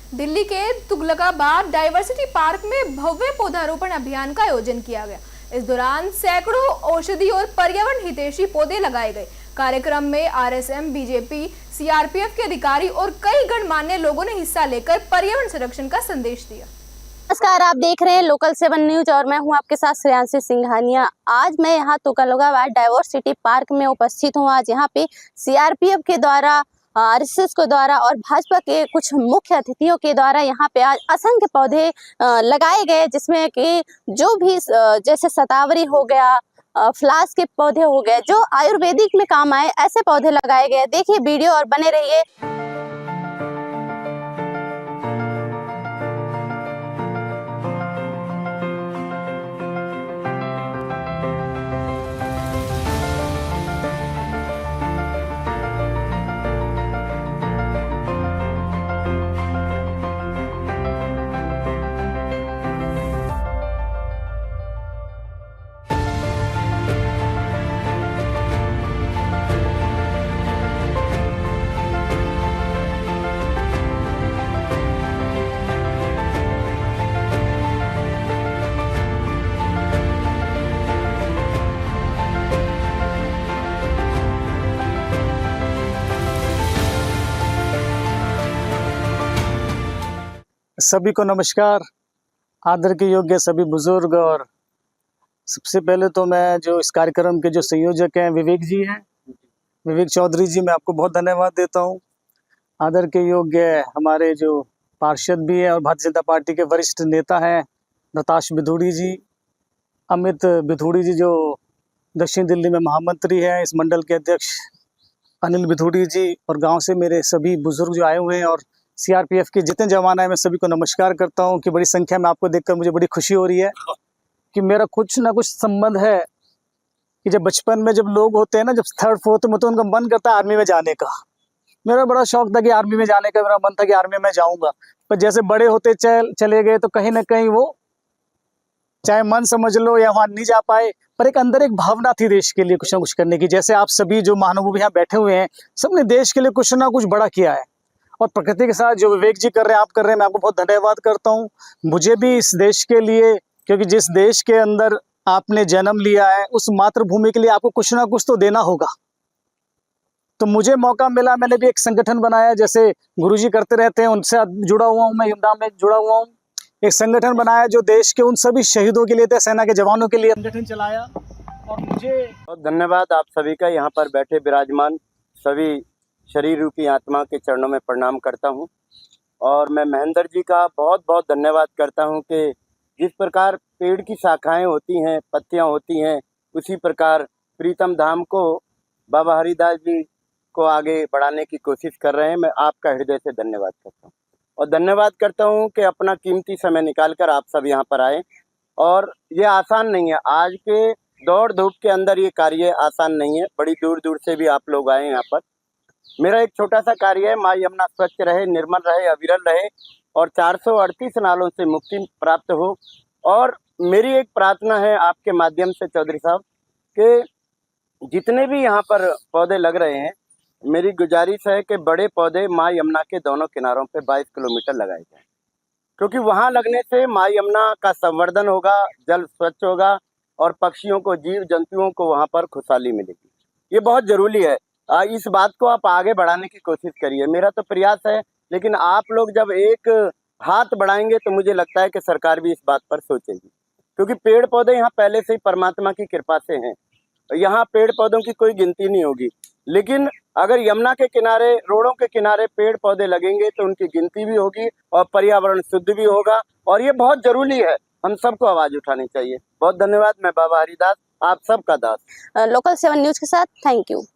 दिल्ली के Tughlakabad diversity park में भव्य पौधारोपण अभियान का आयोजन किया गया। इस दौरान सैकड़ों औषधि और पर्यावरण हितैषी पौधे लगाए गए। कार्यक्रम में आरएसएम, बीजेपी, सीआरपीएफ के अधिकारी और कई गणमान्य लोगों ने हिस्सा लेकर पर्यावरण संरक्षण का संदेश दिया। नमस्कार, आप देख रहे हैं लोकल 7 न्यूज और मैं हूं आपके साथ श्रेयांशी सिंघानिया। आज मैं यहां तुगलकाबाद डाइवर्सिटी पार्क में उपस्थित हूं। आज यहां पे सीआरपीएफ के द्वारा, आरएसएस के द्वारा और भाजपा के कुछ मुख्य अतिथियों के द्वारा यहाँ पे आज असंख्य पौधे लगाए गए, जिसमें कि जो भी जैसे शतावरी हो गया, फ्लास के पौधे हो गए, जो आयुर्वेदिक में काम आए, ऐसे पौधे लगाए गए। देखिए वीडियो और बने रहिए। सभी को नमस्कार। आदर के योग्य सभी बुजुर्ग, और सबसे पहले तो मैं जो इस कार्यक्रम के जो संयोजक हैं विवेक जी हैं, विवेक चौधरी जी, मैं आपको बहुत धन्यवाद देता हूं। आदर के योग्य हमारे जो पार्षद भी हैं और भारतीय जनता पार्टी के वरिष्ठ नेता हैं नताश बिधूड़ी जी, अमित बिधूड़ी जी जो दक्षिण दिल्ली में महामंत्री हैं, इस मंडल के अध्यक्ष अनिल बिधूड़ी जी, और गाँव से मेरे सभी बुजुर्ग जो आए हुए हैं, और सीआरपीएफ के जितने जवान हैं, मैं सभी को नमस्कार करता हूं। कि बड़ी संख्या में आपको देखकर मुझे बड़ी खुशी हो रही है कि मेरा कुछ ना कुछ संबंध है कि जब बचपन में जब लोग होते हैं ना, जब 3rd 4th में, तो उनका मन करता है आर्मी में जाने का। मेरा बड़ा शौक था कि आर्मी में जाने का, मेरा मन था कि आर्मी में जाऊंगा। पर जैसे बड़े होते चले गए, तो कहीं ना कहीं वो, चाहे मन समझ लो या वहां नहीं जा पाए, पर एक अंदर एक भावना थी देश के लिए कुछ ना कुछ करने की। जैसे आप सभी जो महानुभाव यहाँ बैठे हुए हैं, सबने देश के लिए कुछ ना कुछ बड़ा किया है, और प्रकृति के साथ जो विवेक जी कर रहे हैं, आप कर रहे हैं, मैं आपको बहुत धन्यवाद करता हूं। मुझे भी इस देश के लिए, क्योंकि जिस देश के अंदर आपने जन्म लिया है, उस मातृभूमि के लिए आपको कुछ ना कुछ तो देना होगा। तो मुझे मौका मिला, मैंने भी एक संगठन बनाया, जैसे गुरुजी करते रहते हैं, उनसे जुड़ा हुआ हूं मैं, युमदा में जुड़ा हुआ हूँ। एक संगठन बनाया जो देश के उन सभी शहीदों के लिए थे, सेना के जवानों के लिए संगठन चलाया। और मुझे बहुत धन्यवाद आप सभी का, यहाँ पर बैठे विराजमान सभी शरीर रूपी आत्मा के चरणों में प्रणाम करता हूँ। और मैं महेंद्र जी का बहुत बहुत धन्यवाद करता हूँ कि जिस प्रकार पेड़ की शाखाएं होती हैं, पत्तियां होती हैं, उसी प्रकार प्रीतम धाम को बाबा हरिदास जी को आगे बढ़ाने की कोशिश कर रहे हैं। मैं आपका हृदय से धन्यवाद करता हूँ, और धन्यवाद करता हूँ कि अपना कीमती समय निकालकर आप सब यहाँ पर आए। और ये आसान नहीं है, आज के दौड़ धूप के अंदर ये कार्य आसान नहीं है। बड़ी दूर दूर से भी आप लोग आए यहाँ पर। मेरा एक छोटा सा कार्य है, माँ यमुना स्वच्छ रहे, निर्मल रहे, अविरल रहे, और 438 नालों से मुक्ति प्राप्त हो। और मेरी एक प्रार्थना है आपके माध्यम से चौधरी साहब, कि जितने भी यहाँ पर पौधे लग रहे हैं, मेरी गुजारिश है कि बड़े पौधे माँ यमुना के दोनों किनारों पे 22 किलोमीटर लगाए जाएं, क्योंकि वहाँ लगने से माँ यमुना का संवर्धन होगा, जल स्वच्छ होगा, और पक्षियों को, जीव जंतुओं को वहाँ पर खुशहाली मिलेगी। ये बहुत जरूरी है। इस बात को आप आगे बढ़ाने की कोशिश करिए। मेरा तो प्रयास है, लेकिन आप लोग जब एक हाथ बढ़ाएंगे तो मुझे लगता है कि सरकार भी इस बात पर सोचेगी, क्योंकि पेड़ पौधे यहाँ पहले से ही परमात्मा की कृपा से हैं। यहाँ पेड़ पौधों की कोई गिनती नहीं होगी, लेकिन अगर यमुना के किनारे, रोडों के किनारे पेड़ पौधे लगेंगे तो उनकी गिनती भी होगी और पर्यावरण शुद्ध भी होगा। और ये बहुत जरूरी है, हम सबको आवाज उठानी चाहिए। बहुत धन्यवाद। मैं बाबा हरिदास, आप सबका दास। लोकल 7 न्यूज के साथ थैंक यू।